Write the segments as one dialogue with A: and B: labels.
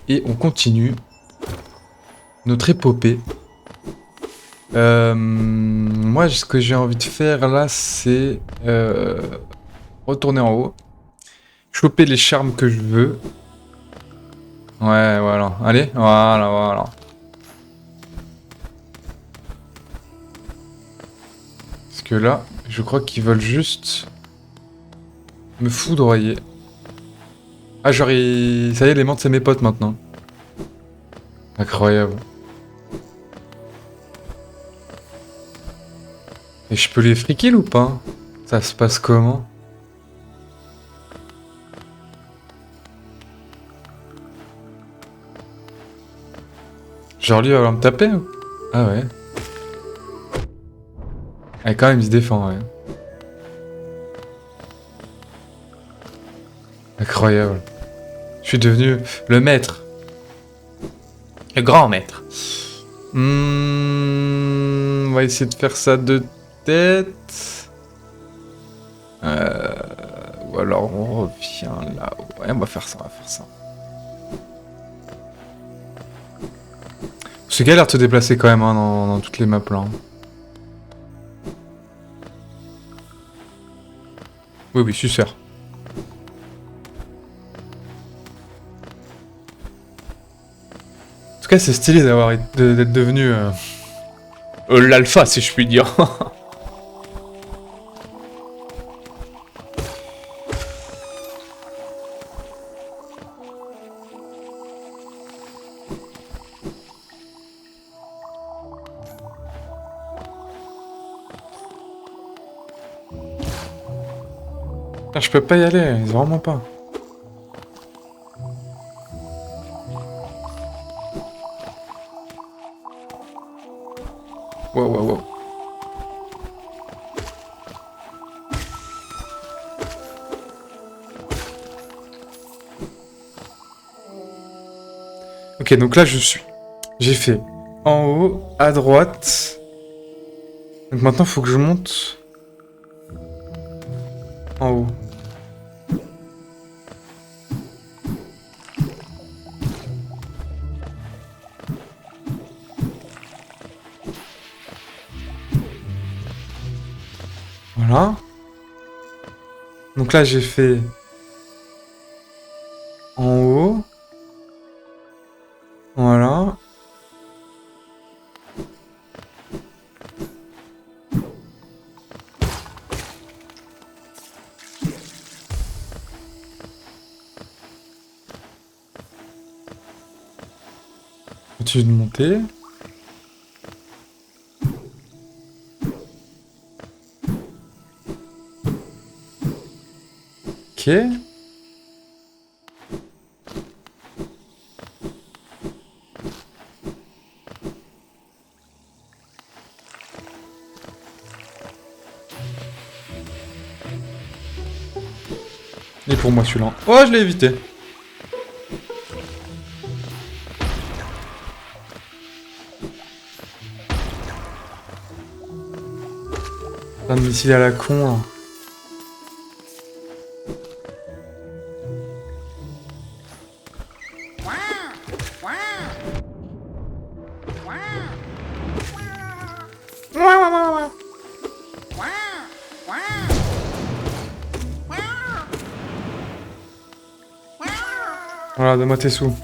A: Et on continue notre épopée. Moi, ce que j'ai envie de faire là, c'est retourner en haut, choper les charmes que je veux. Ouais, voilà. Allez, voilà. Parce que là, je crois qu'ils veulent juste me foudroyer. Ah, genre, ça y est, les menthes, c'est mes potes maintenant. Incroyable. Et je peux les friquer ou pas? Ça se passe comment? Genre, lui, il va me taper ou... Ah ouais. Ah, quand même, il se défend, ouais. Incroyable. Je suis devenu le maître. Le grand maître. On va essayer de faire ça de tête. Ou alors on revient là. Ouais, on va faire ça, C'est galère de te déplacer quand même hein, dans toutes les maps là. Oui, oui, suceur. En tout cas, c'est stylé d'être devenu l'alpha, si je puis dire. Ah, je peux pas y aller, vraiment pas. Wow. Ok, donc là je suis. J'ai fait en haut, à droite. Donc maintenant faut que je monte en haut. Voilà. Donc là j'ai fait en haut. Voilà. Continue de monter. Ok. Et pour moi celui-là. Oh, je l'ai évité. Plein de missiles à la con là. Voilà, donne-moi tes sous.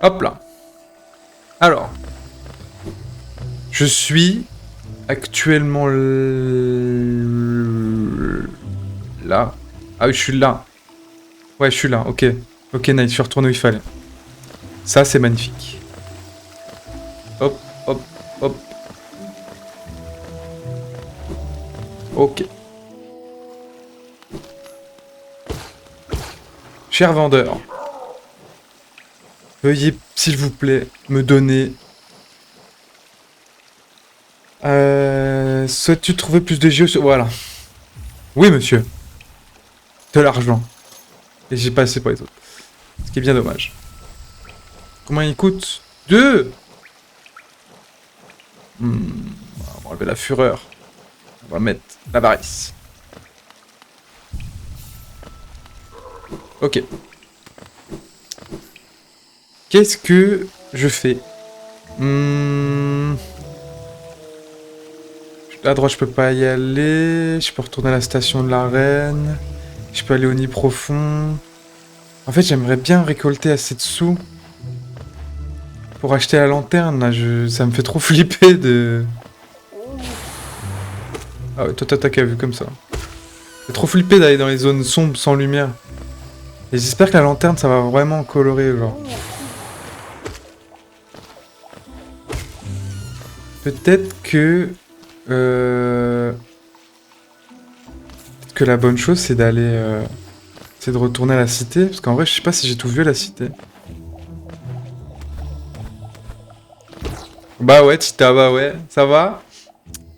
A: Hop là. Alors. Je suis actuellement là. Ah oui, je suis là. Ouais, je suis là, ok. Ok, Night, je suis retourné où il fallait. Ça, c'est magnifique. Hop. Ok. Cher vendeur, veuillez, s'il vous plaît, me donner... souhaites-tu trouver plus de JO sur... Voilà. Oui, monsieur. De l'argent. Et j'ai pas assez pour les autres. Ce qui est bien dommage. Combien il coûte? 2. On va enlever la fureur. On va mettre l'avarice. Ok. Qu'est-ce que je fais? À droite, je peux pas y aller. Je peux retourner à la station de la reine. Je peux aller au nid profond. En fait, j'aimerais bien récolter assez de sous pour acheter la lanterne. Là, ça me fait trop flipper de... Ah ouais, toi t'as qu'à vu comme ça. C'est trop flippé d'aller dans les zones sombres sans lumière. Et j'espère que la lanterne, ça va vraiment colorer, genre. Peut-être que... Peut-être que la bonne chose, c'est d'aller... C'est de retourner à la cité. Parce qu'en vrai, je sais pas si j'ai tout vu à la cité. Bah ouais, Tita, bah ouais. Ça va?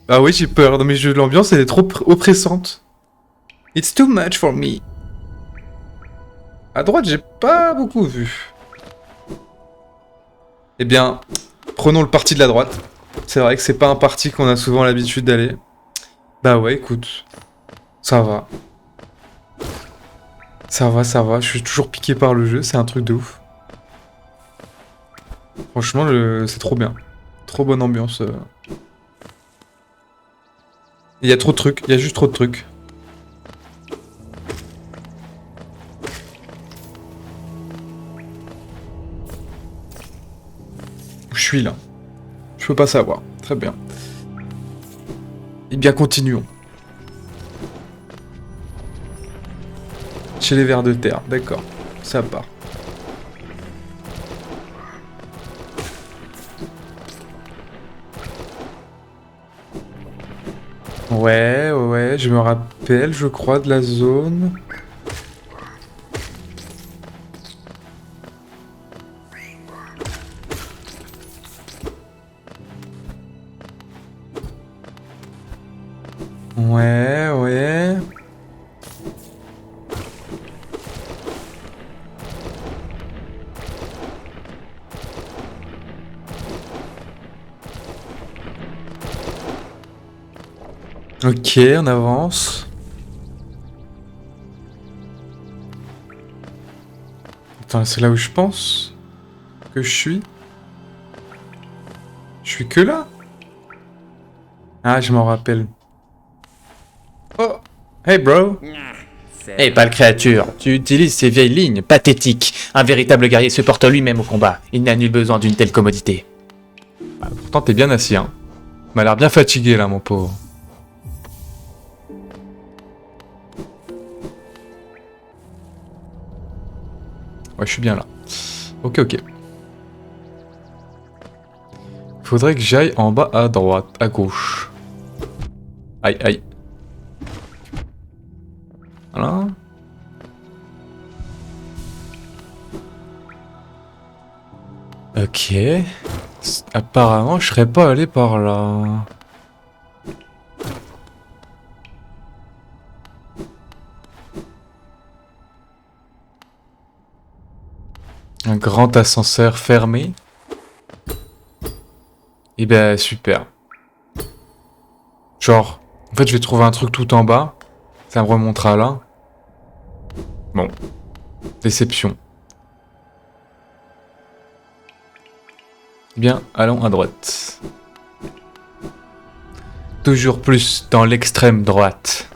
A: Bah oui, j'ai peur. Dans mes jeux, l'ambiance, elle est trop oppressante. It's too much for me. À droite, j'ai pas beaucoup vu. Eh bien, prenons le parti de la droite. C'est vrai que c'est pas un parti qu'on a souvent l'habitude d'aller. Bah ouais, écoute. Ça va. Ça va, ça va. Je suis toujours piqué par le jeu, c'est un truc de ouf. Franchement, c'est trop bien. Trop bonne ambiance. Il y a trop de trucs, il y a juste trop de trucs. Où je suis là. Je peux pas savoir. Très bien. Eh bien, continuons. Chez les vers de terre, d'accord. Ça part. Ouais, ouais, je me rappelle, je crois, de la zone. Ouais, ouais. Ok, on avance. Attends, c'est là où je pense que je suis. Je suis que là? Ah, je m'en rappelle. Oh! Hey, bro!
B: Hey, pâle créature, tu utilises ces vieilles lignes pathétiques. Un véritable guerrier se porte lui-même au combat. Il n'a nul besoin d'une telle commodité.
A: Ah, pourtant, t'es bien assis, hein. M'a l'air bien fatigué, là, mon pauvre. Ouais, je suis bien là. Ok, ok. Faudrait que j'aille en bas à droite, à gauche. Aïe, aïe. Voilà. Ok. Apparemment, je serais pas allé par là. Un grand ascenseur fermé. Et ben, super. Genre, en fait, je vais trouver un truc tout en bas. Ça me remontera là. Bon. Déception. Bien, allons à droite. Toujours plus dans l'extrême droite.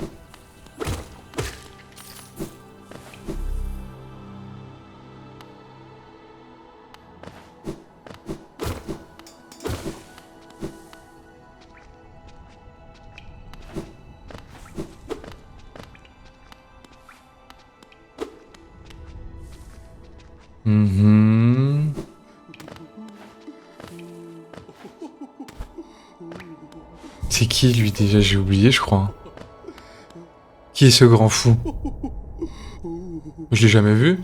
A: C'est qui lui déjà? J'ai oublié, je crois. Qui est ce grand fou? Je l'ai jamais vu.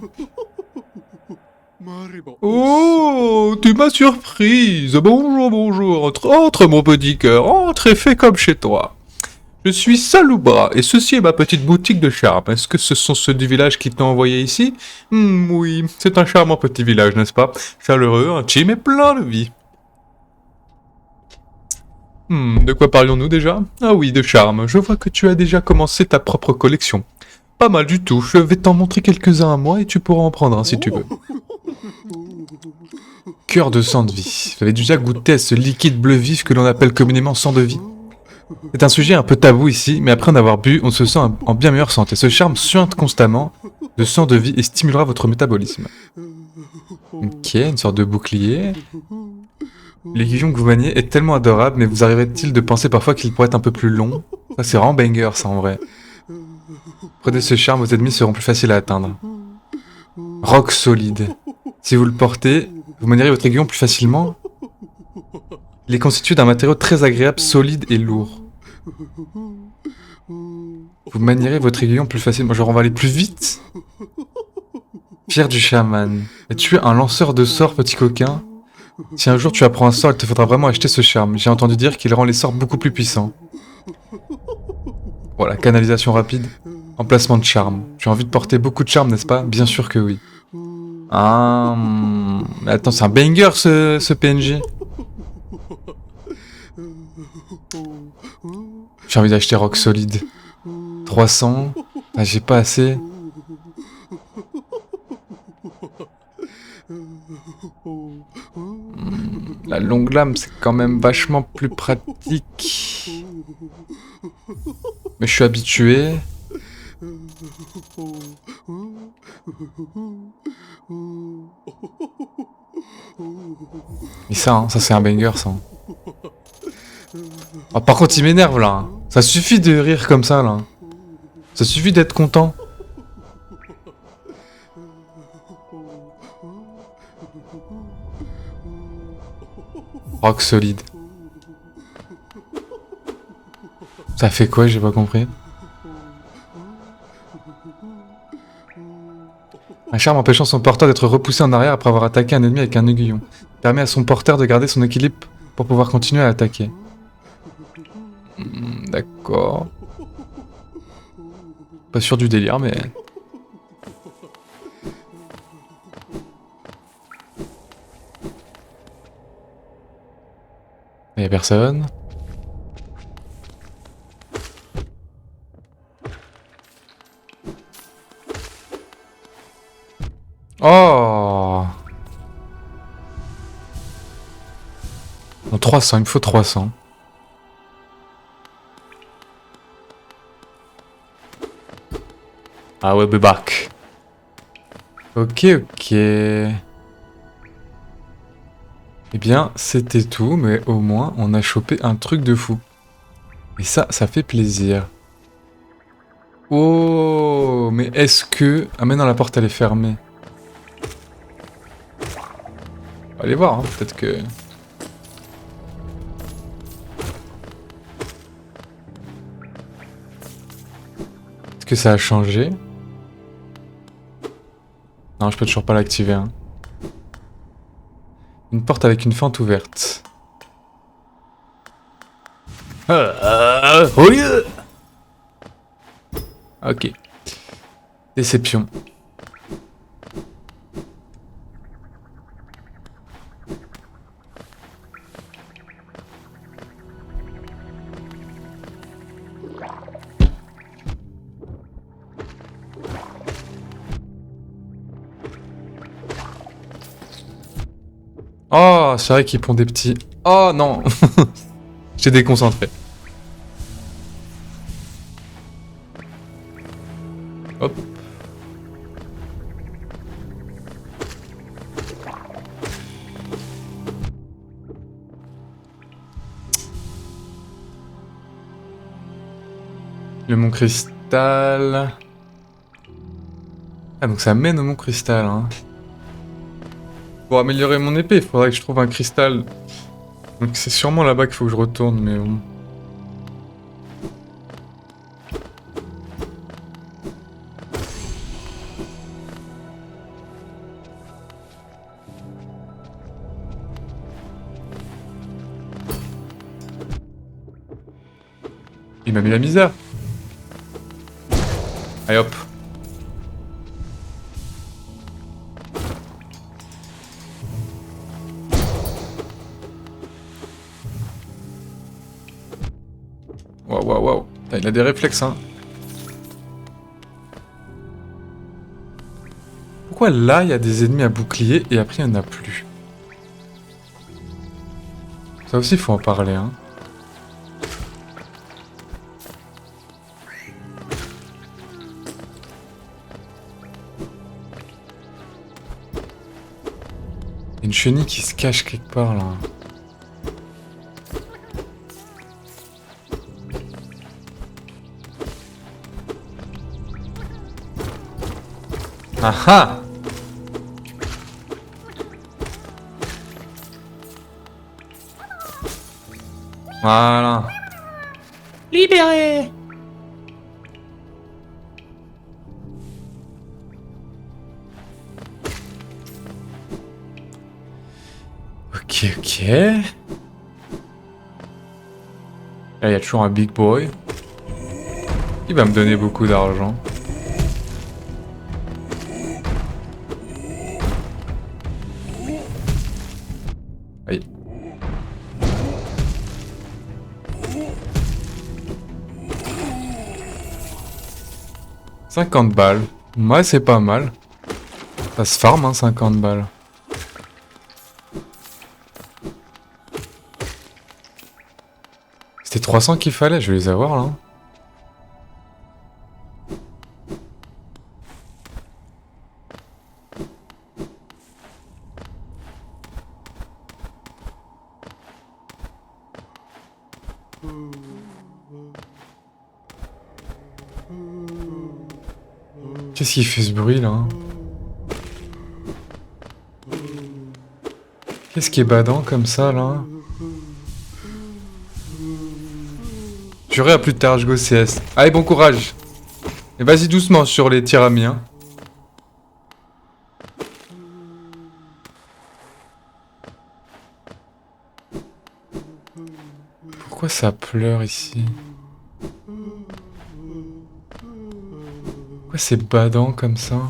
A: Oh, tu m'as surprise. Bonjour, bonjour. Entre mon petit cœur. Entre et fais comme chez toi. Je suis Saloubra et ceci est ma petite boutique de charme. Est-ce que ce sont ceux du village qui t'ont envoyé ici? Oui, c'est un charmant petit village, n'est-ce pas? Chaleureux, intime et plein de vie. De quoi parlions-nous déjà? Ah oui, de charme. Je vois que tu as déjà commencé ta propre collection. Pas mal du tout. Je vais t'en montrer quelques-uns à moi et tu pourras en prendre un si tu veux. Cœur de sang de vie. Vous avez déjà goûté à ce liquide bleu vif que l'on appelle communément sang de vie? C'est un sujet un peu tabou ici, mais après en avoir bu, on se sent en bien meilleure santé. Ce charme suinte constamment de sang de vie et stimulera votre métabolisme. Ok, une sorte de bouclier. L'aiguillon que vous maniez est tellement adorable, mais vous arriverait-il de penser parfois qu'il pourrait être un peu plus long? Ça c'est vraiment banger ça en vrai. Prenez ce charme, vos ennemis seront plus faciles à atteindre. Roc solide. Si vous le portez, vous manierez votre aiguillon plus facilement. Il est constitué d'un matériau très agréable, solide et lourd. Vous manierez votre aiguillon plus facilement. Genre on va aller plus vite. Pierre du chaman. Es-tu un lanceur de sorts, petit coquin? Si un jour tu apprends un sort, il te faudra vraiment acheter ce charme. J'ai entendu dire qu'il rend les sorts beaucoup plus puissants. Voilà, canalisation rapide. Emplacement de charme. Tu as envie de porter beaucoup de charme, n'est-ce pas? Bien sûr que oui. Ah, mais attends, c'est un banger ce PNJ. J'ai envie d'acheter rock solide. 300. Ah, j'ai pas assez. La longue lame, c'est quand même vachement plus pratique. Mais je suis habitué. Et ça, hein, ça c'est un banger, ça. Oh, par contre, il m'énerve là. Hein. Ça suffit de rire comme ça là. Ça suffit d'être content. Rock solide. Ça fait quoi? J'ai pas compris. Un charme empêchant son porteur d'être repoussé en arrière après avoir attaqué un ennemi avec un aiguillon. Permet à son porteur de garder son équilibre pour pouvoir continuer à attaquer. D'accord. Pas sûr du délire, mais... Y'a personne. Oh! Bon, 300, il me faut 300. I will be back. Ok, ok. Eh bien, c'était tout, mais au moins, on a chopé un truc de fou. Et ça fait plaisir. Oh, mais est-ce que... Ah mais non, la porte, elle est fermée. On va aller voir, hein, peut-être que... Est-ce que ça a changé? Non, je peux toujours pas l'activer. Hein. Une porte avec une fente ouverte.
B: Oui.
A: Ok. Déception. Oh, c'est vrai qu'ils pondent des petits... Oh non. J'ai déconcentré. Hop. Le mont cristal... Ah donc ça mène au mont cristal, hein. Pour améliorer mon épée, il faudrait que je trouve un cristal. Donc c'est sûrement là-bas qu'il faut que je retourne, mais bon... Il m'a mis la misère. Allez hop. Waouh, waouh, waouh. Il a des réflexes, hein. Pourquoi là, il y a des ennemis à bouclier et après, il n'y en a plus? Ça aussi, il faut en parler, hein. Il y a une chenille qui se cache quelque part, là. Ah ah! Voilà.
B: Libéré!
A: Ok, ok. Là, il y a toujours un big boy. Il va me donner beaucoup d'argent. Aïe. « 50 balles. Ouais, c'est pas mal. Ça se farm, hein, 50 balles. C'était 300 qu'il fallait, je vais les avoir, là. Qu'est-ce qui fait ce bruit, là? Qu'est-ce qui est badant comme ça, là? J'aurai à plus tard, je go CS. Allez, bon courage. Et vas-y doucement sur les tirs amis, hein. Pourquoi ça pleure ici? Pourquoi c'est badant comme ça?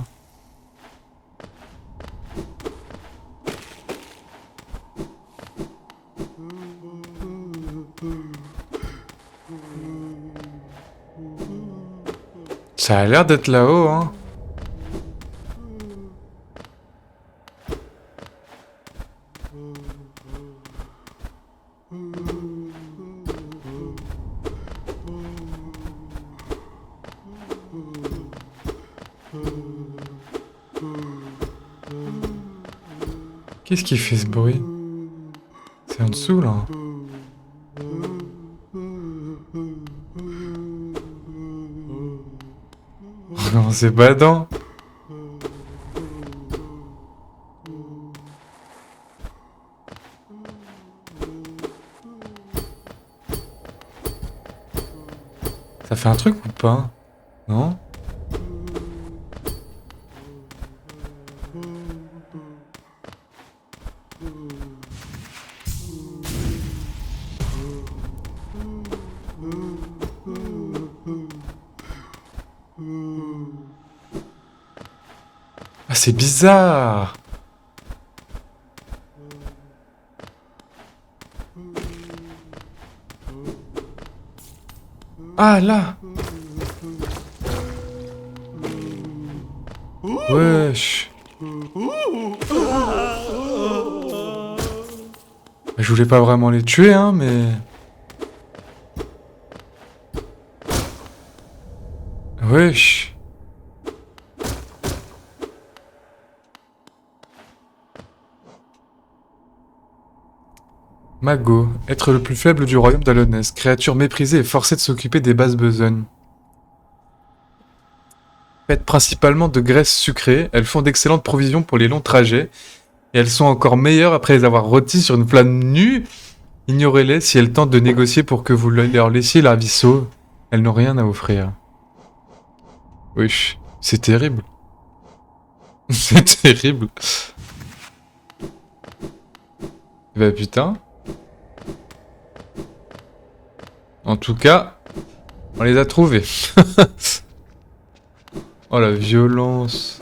A: Ça a l'air d'être là-haut, hein. Qu'est-ce qui fait ce bruit? C'est en dessous, là. Non, c'est badant. Ça fait un truc ou pas? Non? Ah, c'est bizarre! Ah, là! Wesh! Je voulais pas vraiment les tuer, hein, mais... Wesh! Mago, être le plus faible du royaume d'Alonès, créature méprisée et forcée de s'occuper des basses besognes. Faites principalement de graisse sucrée, elles font d'excellentes provisions pour les longs trajets, et elles sont encore meilleures après les avoir rôties sur une flamme nue. Ignorez-les si elles tentent de négocier pour que vous leur laissiez la vie sauve. Elles n'ont rien à offrir. Wesh, c'est terrible. C'est terrible. Bah putain. En tout cas, on les a trouvés. Oh la violence.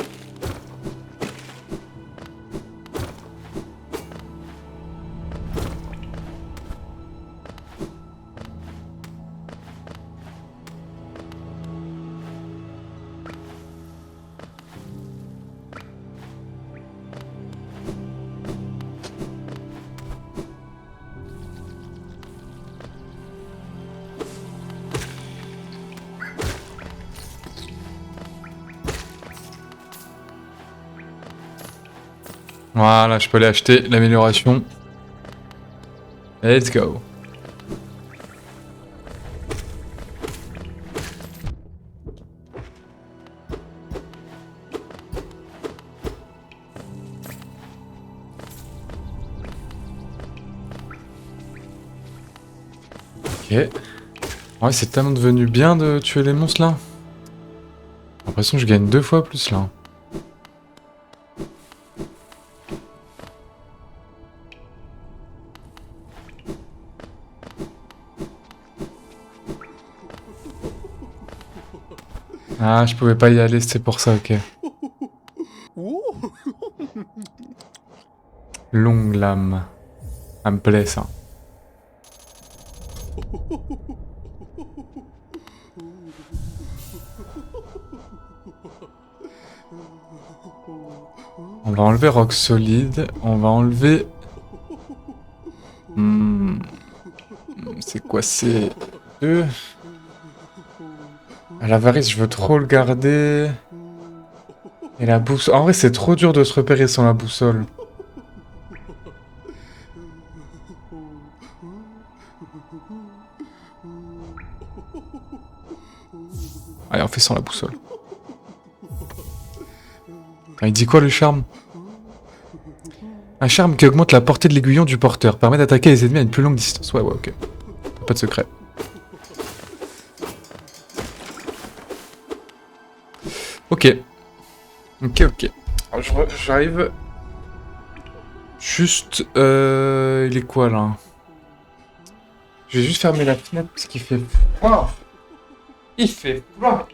A: Voilà, je peux aller acheter l'amélioration. Let's go. Ok. Ouais, c'est tellement devenu bien de tuer les monstres là. J'ai l'impression que je gagne 2 fois plus là. Ah, je pouvais pas y aller, c'est pour ça, ok. Longue lame. Ça me plaît ça. On va enlever roc solide. On va enlever... C'est quoi, c'est... L'avarice, je veux trop le garder. Et la boussole... En vrai, c'est trop dur de se repérer sans la boussole. Allez, on fait sans la boussole. Ah, il dit quoi le charme? Un charme qui augmente la portée de l'aiguillon du porteur. Permet d'attaquer les ennemis à une plus longue distance. Ouais, ok. Pas de secret. Ok. Ok. Alors, j'arrive... Juste... Il est quoi, là? Je vais juste fermer la fenêtre parce qu'il fait froid. Il fait froid.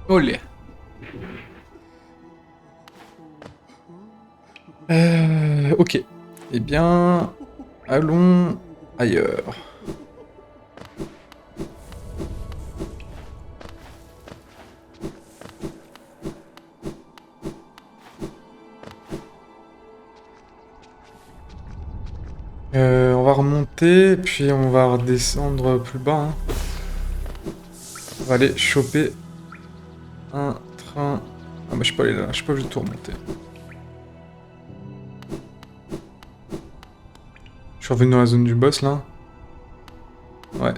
A: Olé. Ok. Eh bien... Allons ailleurs. On va remonter, puis on va redescendre plus bas. Hein. On va aller choper un train. Ah bah je peux aller là, je peux juste tout remonter. Je suis revenu dans la zone du boss là. Ouais.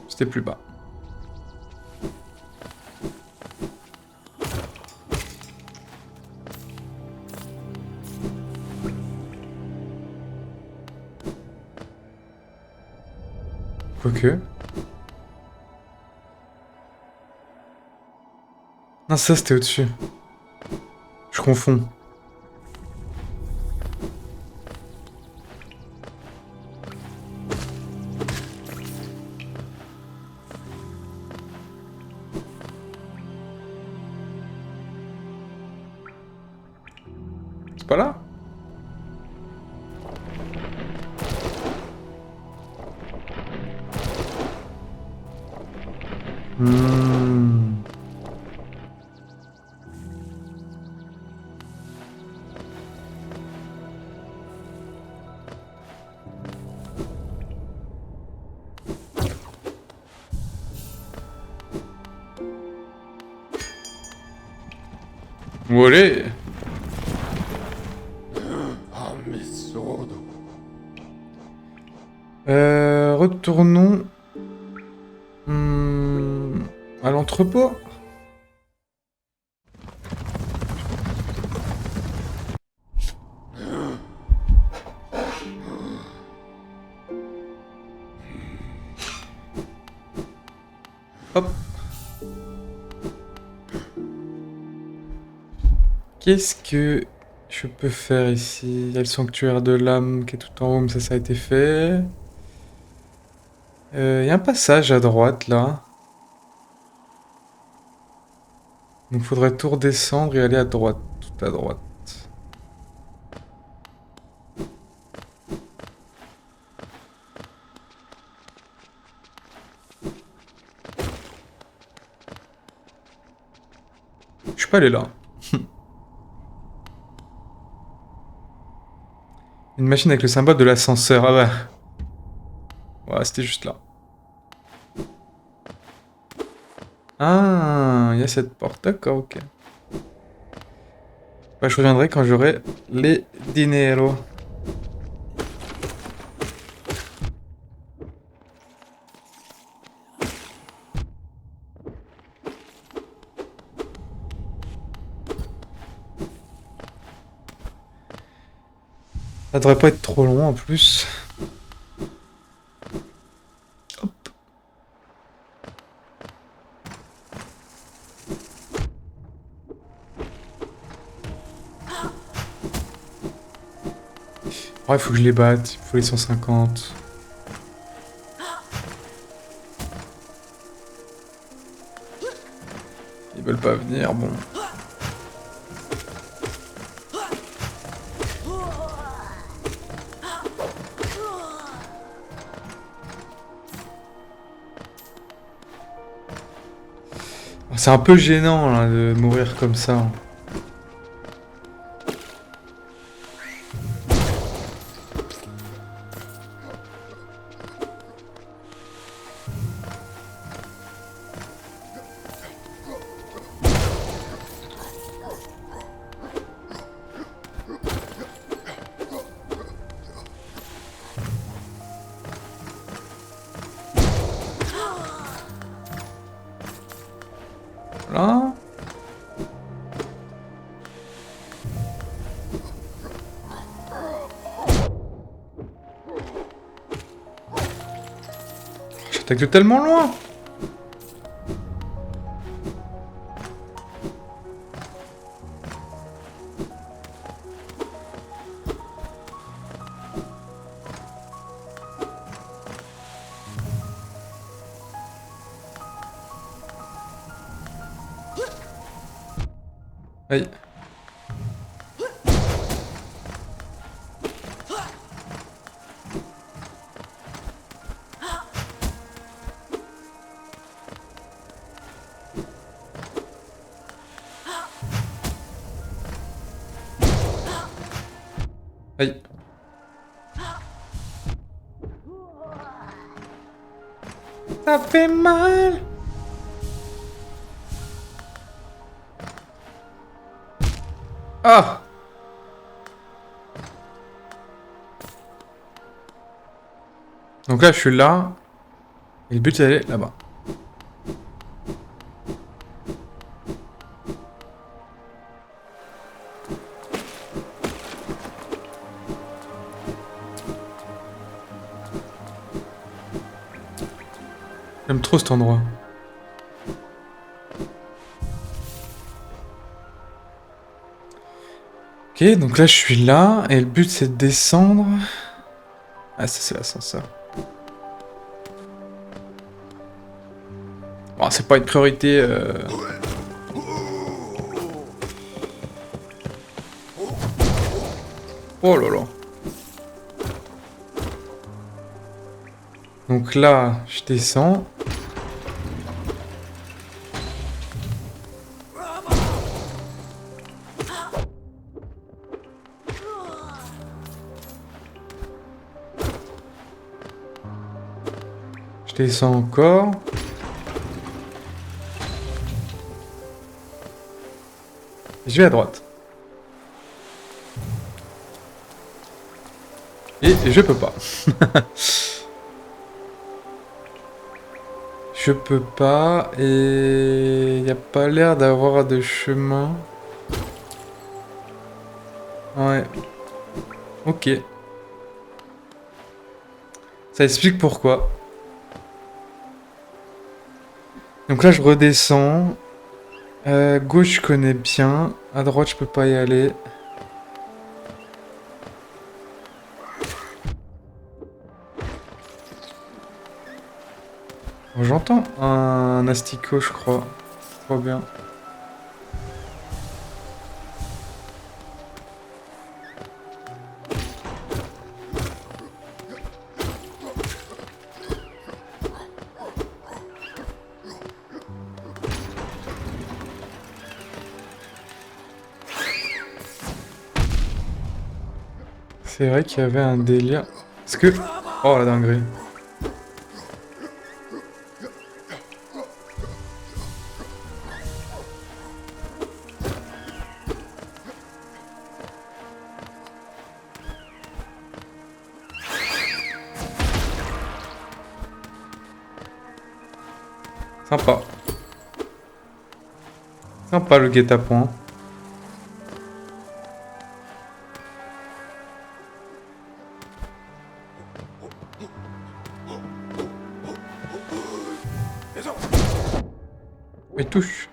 A: C'était plus bas. Quoique. Non, ça c'était au-dessus. Je confonds. C'est pas là? Olé. Retournons à l'entrepôt. Hop. Qu'est-ce que je peux faire ici? Il y a le sanctuaire de l'âme qui est tout en haut, mais ça a été fait. Il y a un passage à droite là. Donc faudrait tout redescendre et aller à droite, tout à droite. Je suis pas allé là. Une machine avec le symbole de l'ascenseur, ah bah. Ouais, c'était juste là. Ah, il y a cette porte. D'accord, ok. Bah, je reviendrai quand j'aurai les dineros. Ça devrait pas être trop long en plus. Hop. Ouais, il faut que je les batte. Il faut les 150. Ils veulent pas venir, bon. C'est un peu gênant là, de mourir comme ça. Voilà. J'attaque de tellement loin. Aïe. Aïe. Ça fait mal. Ah. Donc là, je suis là. Et le but, c'est d'aller là-bas. J'aime trop cet endroit. Ok, donc là, je suis là. Et le but, c'est de descendre. Ah, ça, c'est l'ascenseur. Bon, c'est pas une priorité. Oh là là. Donc là, je descends. Je descends encore. Je vais à droite. Et je peux pas. Je peux pas. Et il n'y a pas l'air d'avoir de chemin. Ouais. Ok. Ça explique pourquoi. Donc là, je redescends. Gauche, je connais bien. À droite, je peux pas y aller. Oh, j'entends un asticot, je crois. Trop bien. C'est vrai qu'il y avait un délire. Est-ce que... Oh la dinguerie. Sympa. Sympa le guet-apens. Il touche.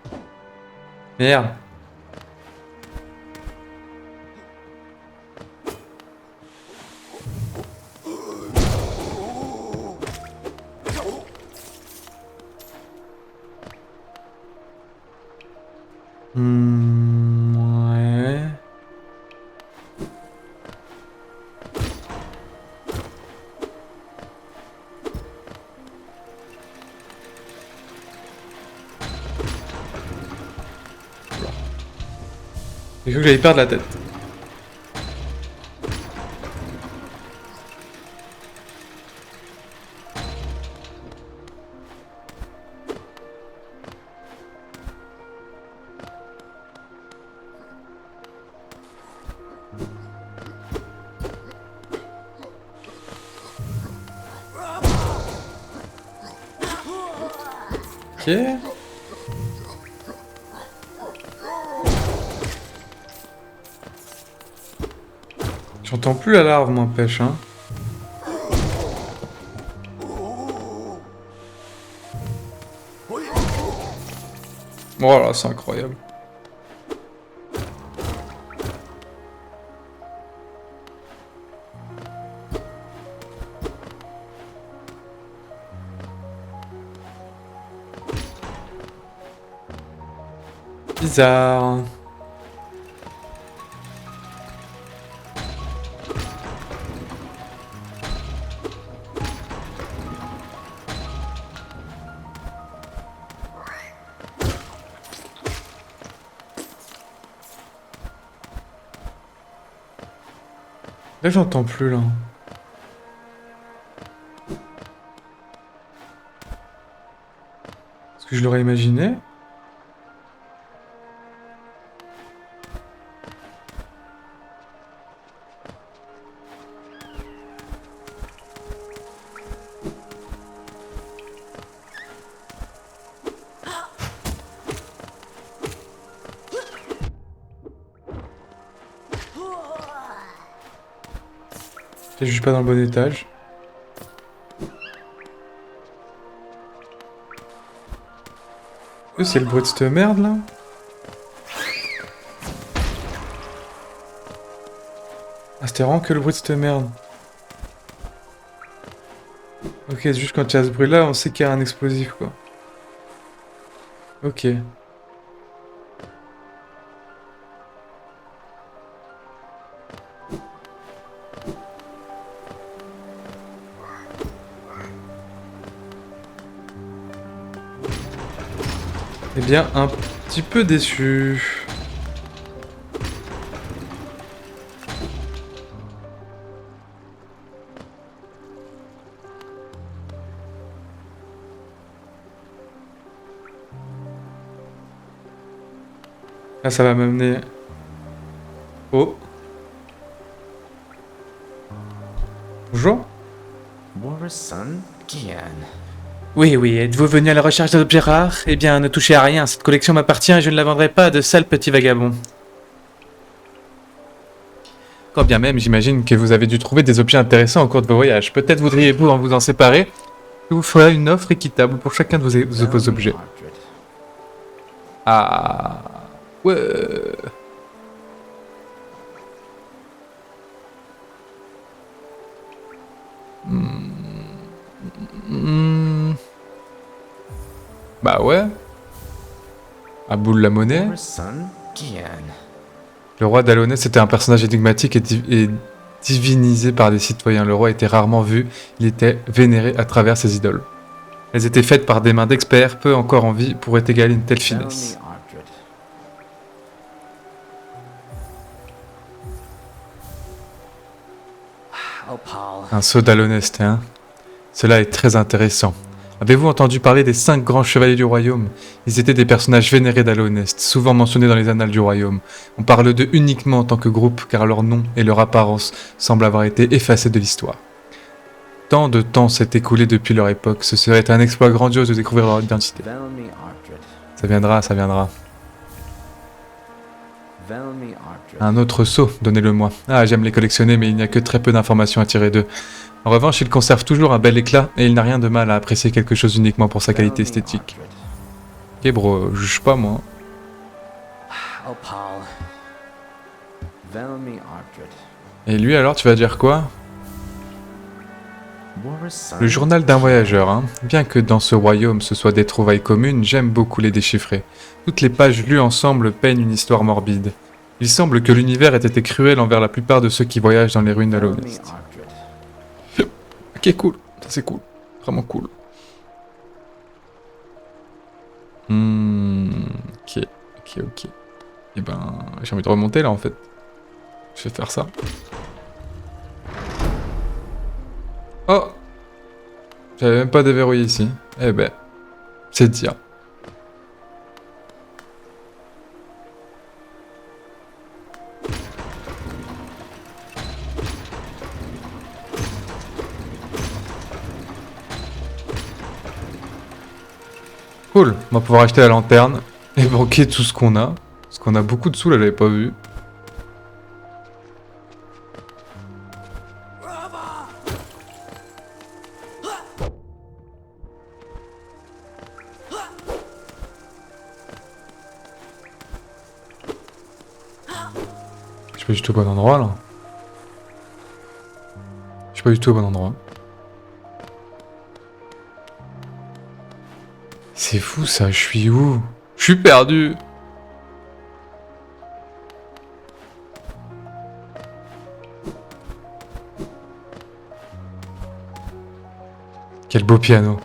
A: Merde. Ouais. J'ai cru que j'allais perdre la tête. Ok. J'entends plus la larve, m'empêche, hein. Voilà, c'est incroyable. Bizarre. Là, j'entends plus, là. Est-ce que je l'aurais imaginé? Je suis pas dans le bon étage. C'est le bruit de cette merde là? Ah, c'était vraiment que le bruit de cette merde. Ok, c'est juste quand il y a ce bruit là, on sait qu'il y a un explosif quoi. Ok. Eh bien, un petit peu déçu. Là, ça va m'amener... Oh. Bonjour.
B: Oui, oui, êtes-vous venu à la recherche d'objets rares? Eh bien, ne touchez à rien, cette collection m'appartient et je ne la vendrai pas à de sales petits vagabonds.
A: Quand bien même, j'imagine que vous avez dû trouver des objets intéressants au cours de vos voyages. Peut-être voudriez-vous vous en séparer? Je vous ferai une offre équitable pour chacun de vos objets. Ah... Ouais... Bah ouais. Aboul la monnaie. Le roi d'Alonès était un personnage énigmatique et divinisé par des citoyens. Le roi était rarement vu, il était vénéré à travers ses idoles. Elles étaient faites par des mains d'experts, peu encore en vie, pourraient égaler une telle finesse. Un sceau d'Alonest, hein? Cela est très intéressant. Avez-vous entendu parler des 5 grands chevaliers du royaume? Ils étaient des personnages vénérés d'Alonest, souvent mentionnés dans les annales du royaume. On parle d'eux uniquement en tant que groupe, car leur nom et leur apparence semblent avoir été effacés de l'histoire. Tant de temps s'est écoulé depuis leur époque. Ce serait un exploit grandiose de découvrir leur identité.
C: Velmi Artred.
A: Ça viendra, ça viendra.
C: Velmi Artred.
A: Un autre seau, donnez-le-moi. Ah, j'aime les collectionner, mais il n'y a que très peu d'informations à tirer d'eux. En revanche, il conserve toujours un bel éclat, et il n'a rien de mal à apprécier quelque chose uniquement pour sa qualité esthétique. Ok bro, juge pas moi.
C: Oh, Paul. Velmi Artred.
A: Et lui alors, tu vas dire quoi? Le journal d'un voyageur, hein. Bien que dans ce royaume ce soit des trouvailles communes, j'aime beaucoup les déchiffrer. Toutes les pages lues ensemble peignent une histoire morbide. Il semble que l'univers ait été cruel envers la plupart de ceux qui voyagent dans les ruines de l'Ouest. Ok, cool. Ça c'est cool. Vraiment cool. Ok, ok, ok. Et ben, j'ai envie de remonter là en fait. Je vais faire ça. Oh! J'avais même pas déverrouillé ici. Eh ben, c'est dire. Cool, on va pouvoir acheter la lanterne et banquer tout ce qu'on a. Parce qu'on a beaucoup de sous là, j'avais pas vu. Je suis pas du tout au bon endroit là. Je suis pas du tout au bon endroit. C'est fou ça, je suis où? Je suis perdu. Quel beau piano.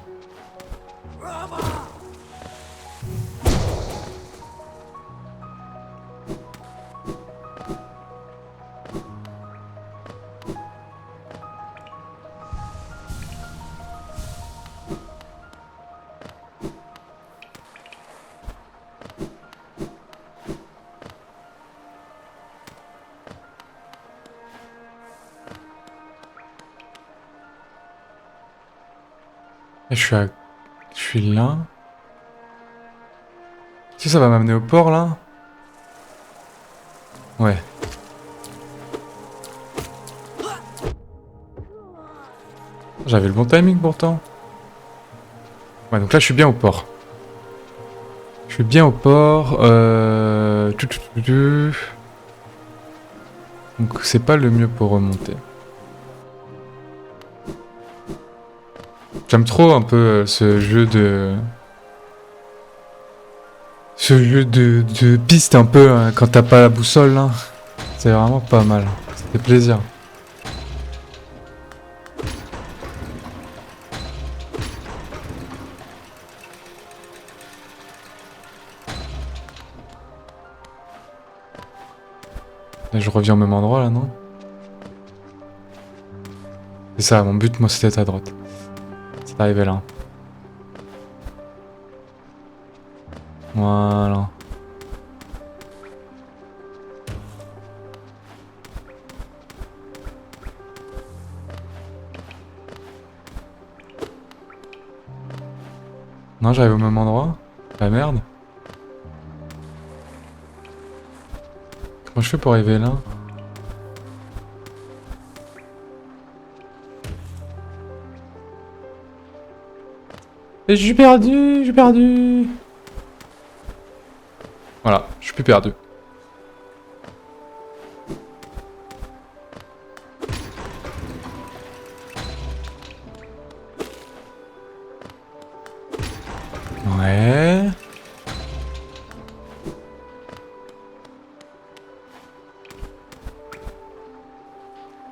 A: Et je suis là. Si ça va m'amener au port là? Ouais. J'avais le bon timing pourtant. Ouais, donc là je suis bien au port. Je suis bien au port. Donc c'est pas le mieux pour remonter. J'aime trop un peu ce jeu de... Ce jeu de piste un peu hein, quand t'as pas la boussole là. C'est vraiment pas mal. Ça fait plaisir. Là, je reviens au même endroit là, non? C'est ça, mon but moi c'était à droite. C'est arrivé là. Voilà. Non, j'arrive au même endroit? Ah merde. Comment je fais pour arriver là? Et je suis perdu, je suis perdu. Voilà, je suis plus perdu. Ouais.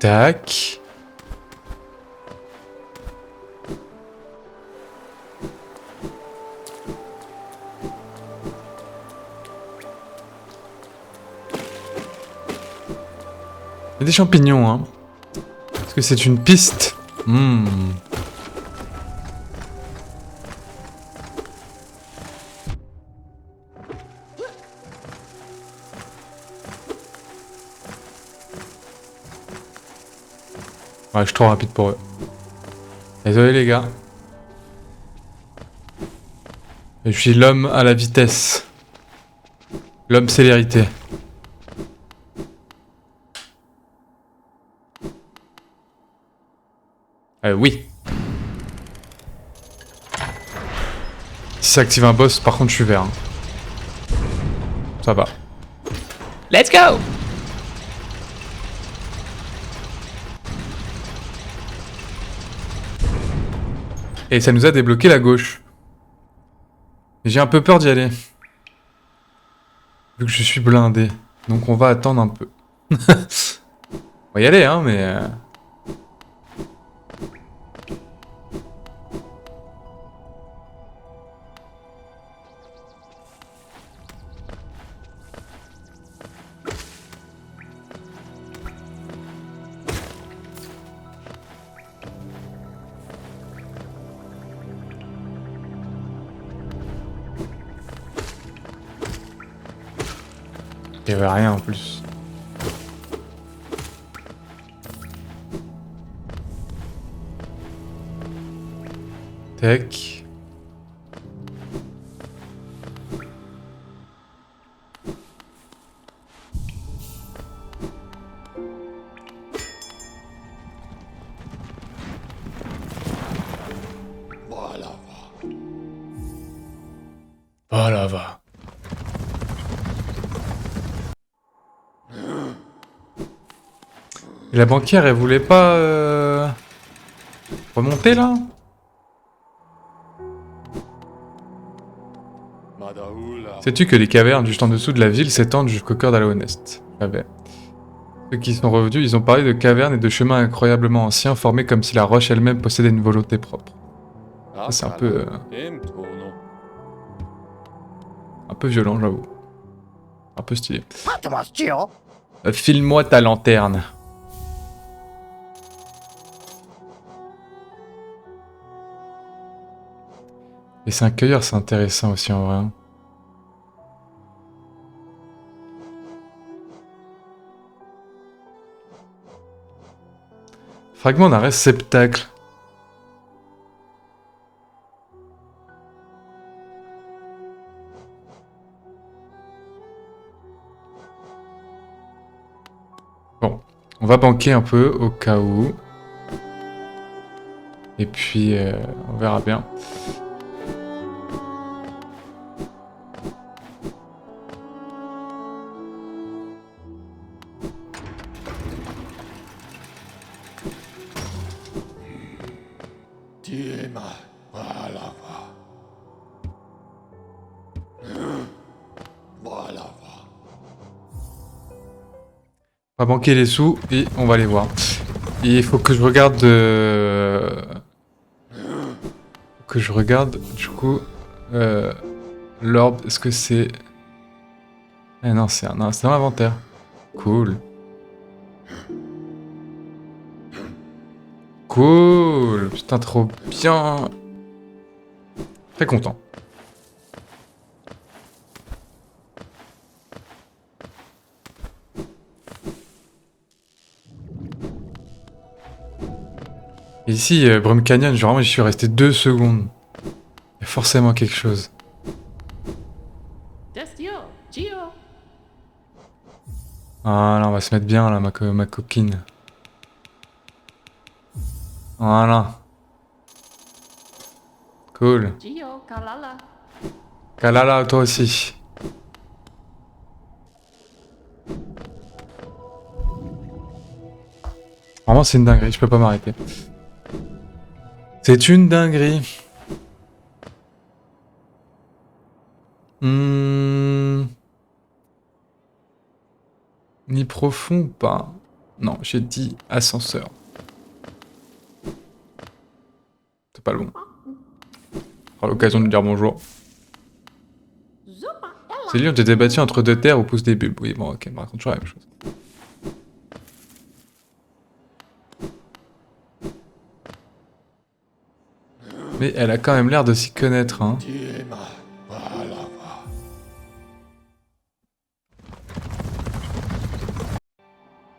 A: Tac. Il y a des champignons, hein. Est-ce que c'est une piste? Ouais, je suis trop rapide pour eux. Désolé les gars. Je suis l'homme à la vitesse. L'homme célérité. Oui. Si ça active un boss, par contre je suis vert. Hein. Ça va.
B: Let's go!
A: Et ça nous a débloqué la gauche. J'ai un peu peur d'y aller. Vu que je suis blindé. Donc on va attendre un peu. On va y aller hein, mais... Il y avait rien en plus. Tech. Voilà, va. Et la banquière, elle voulait pas remonter là? Sais-tu que les cavernes juste en dessous de la ville s'étendent jusqu'au cœur d'Aloenest? Ceux qui sont revenus, ils ont parlé de cavernes et de chemins incroyablement anciens formés comme si la roche elle-même possédait une volonté propre. Ça, c'est un peu violent, j'avoue. Un peu stylé. File-moi ta lanterne. Et c'est un cueilleur, c'est intéressant aussi en vrai. Fragment d'un réceptacle. Bon, on va banquer un peu au cas où. Et puis, on verra bien. On va banquer les sous et on va les voir. Et il faut que je regarde... que je regarde, du coup... l'orbe, est-ce que c'est... Eh non, c'est dans l'inventaire. Cool. Cool. Putain, trop bien. Très content. Et ici, Brum Canyon, genre, moi, j'y suis resté 2 secondes. Il y a forcément quelque chose. Voilà, on va se mettre bien, là, ma coquine. Voilà. Cool. Kalala, toi aussi. Vraiment, c'est une dinguerie, je peux pas m'arrêter. C'est une dinguerie. Ni profond ou pas? Non, j'ai dit ascenseur. C'est pas le bon. On aura l'occasion de lui dire bonjour. Ces lieux ont été bâtis entre deux terres où poussent des bulbes. Oui, bon, ok, on me raconte toujours la même chose. Mais elle a quand même l'air de s'y connaître, hein.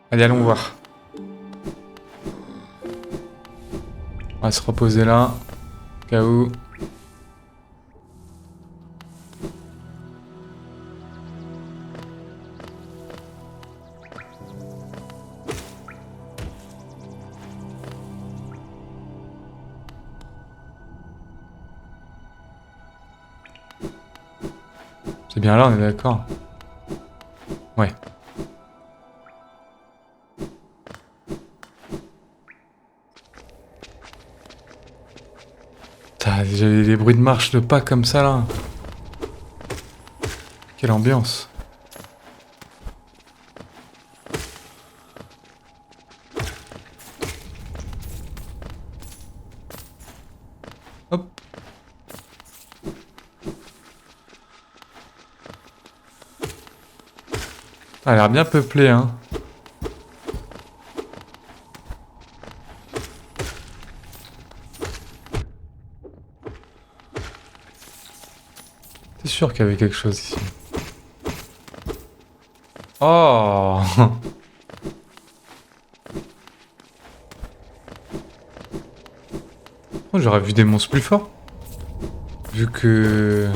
A: Allez, allons voir. On va se reposer là. Au cas où. C'est bien là, on est d'accord. Ouais. Putain, j'ai les bruits de marche de pas comme ça là. Quelle ambiance. Hop. Ça a l'air bien peuplé, hein. T'es sûr qu'il y avait quelque chose ici? Oh. Oh, j'aurais vu des monstres plus forts. Vu que...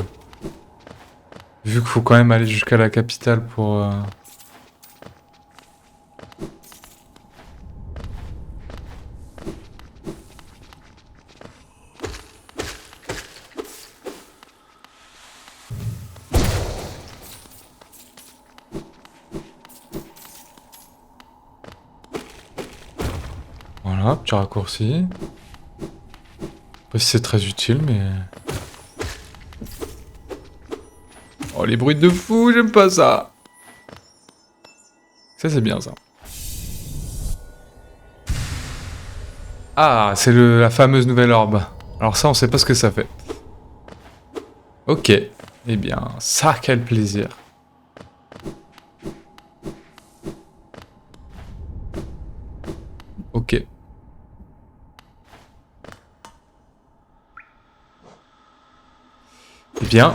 A: Vu qu'il faut quand même aller jusqu'à la capitale pour... Voilà, petit raccourci. Pas si c'est très utile, mais... Oh, les bruits de fou, j'aime pas ça. Ça, c'est bien, ça. Ah, c'est la fameuse nouvelle orbe. Alors ça, on sait pas ce que ça fait. Ok. Eh bien, ça, quel plaisir. Ok. Eh bien...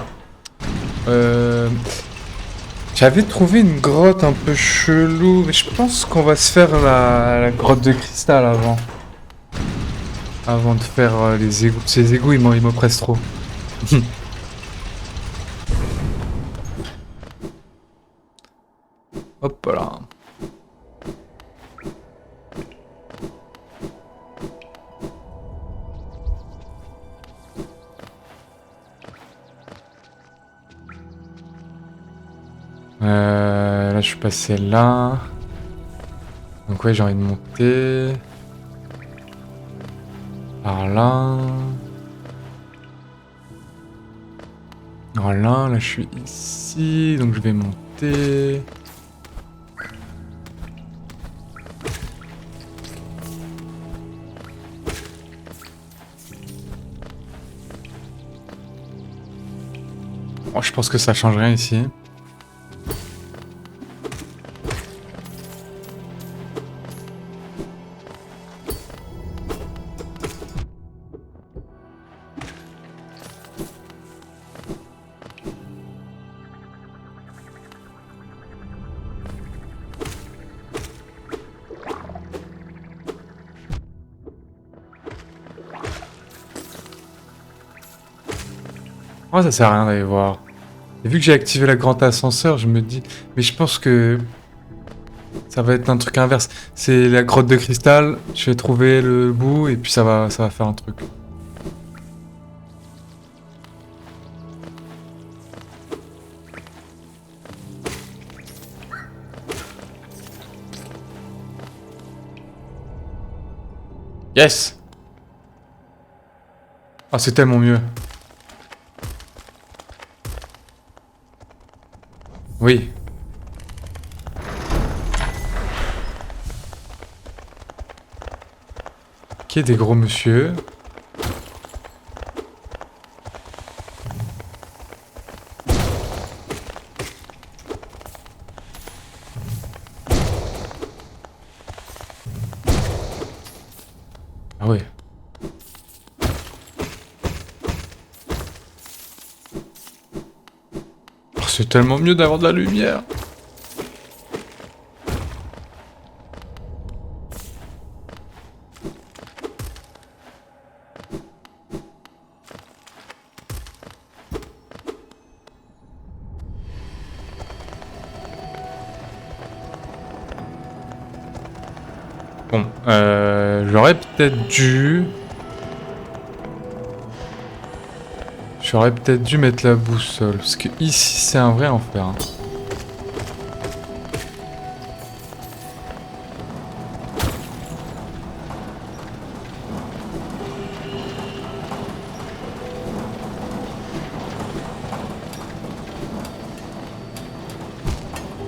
A: J'avais trouvé une grotte un peu chelou, mais je pense qu'on va se faire la grotte de cristal avant. Avant de faire les égouts. Ces égouts, ils m'oppressent trop. Hop là. Là, je suis passé là. Donc ouais, j'ai envie de monter. Par là. Voilà, là je suis ici, donc je vais monter. Oh, je pense que ça change rien ici. Oh, ça sert à rien d'aller voir. Et vu que j'ai activé la grande ascenseur, je me dis... Mais je pense que... Ça va être un truc inverse. C'est la grotte de cristal, je vais trouver le bout, et puis ça va faire un truc. Yes! Ah, c'est tellement mieux. Oui. Qui est des gros monsieur. Ah ouais. Oh, c'est tellement mieux d'avoir de la lumière. Bon, j'aurais peut-être dû... J'aurais peut-être dû mettre la boussole, parce que ici c'est un vrai enfer. Hein.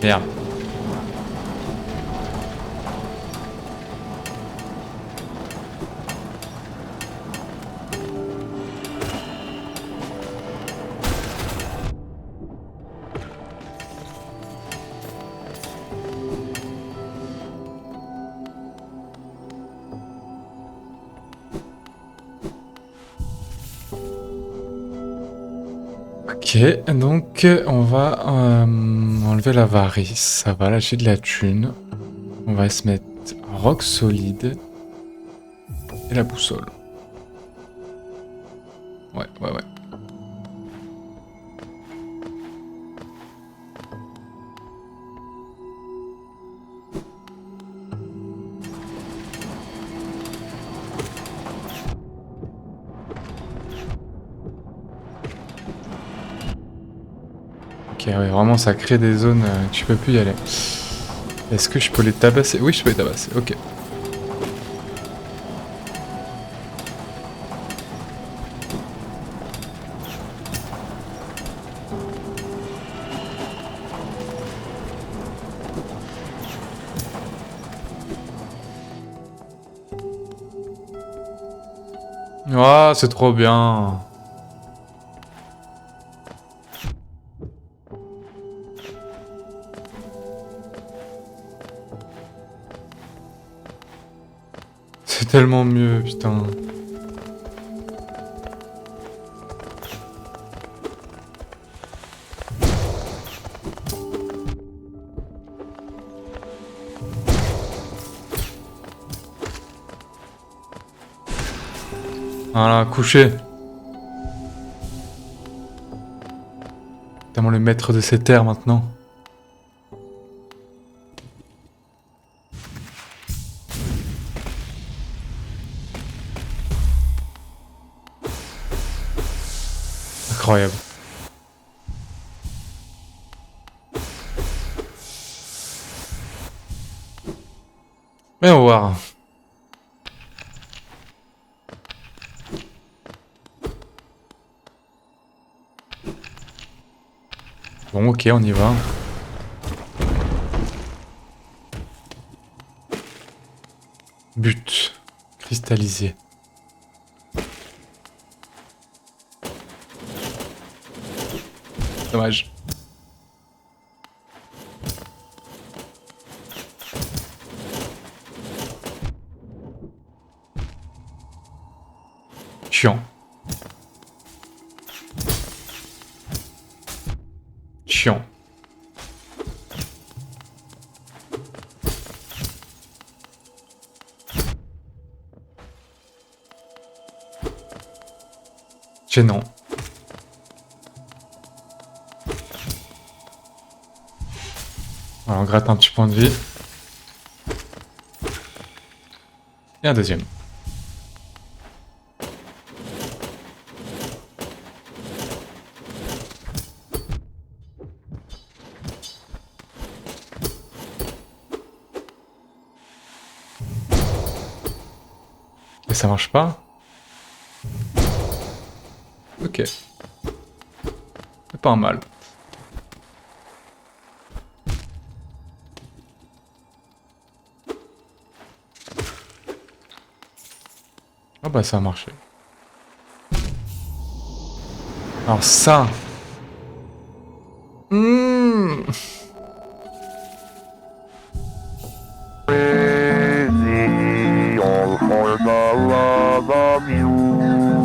A: Merde. Ok, donc on va enlever l'avarice, ça va, là j'ai de la thune. On va se mettre roc solide et la boussole. Ouais. Ok, ouais, vraiment ça crée des zones que tu peux plus y aller. Est-ce que je peux les tabasser? Oui, je peux les tabasser, ok. Ah, c'est trop bien. C'est tellement mieux, putain. Voilà, couché. Tellement le maître de ces terres maintenant. Incroyable. Mais on va voir. Bon, ok, on y va. But. Cristallisé. Dommage. Chiant. Chiant. Gênant. Alors on gratte un petit point de vie. Et un deuxième. Et ça marche pas? Ok. C'est pas mal. Ah bah ça a marché. Alors ça...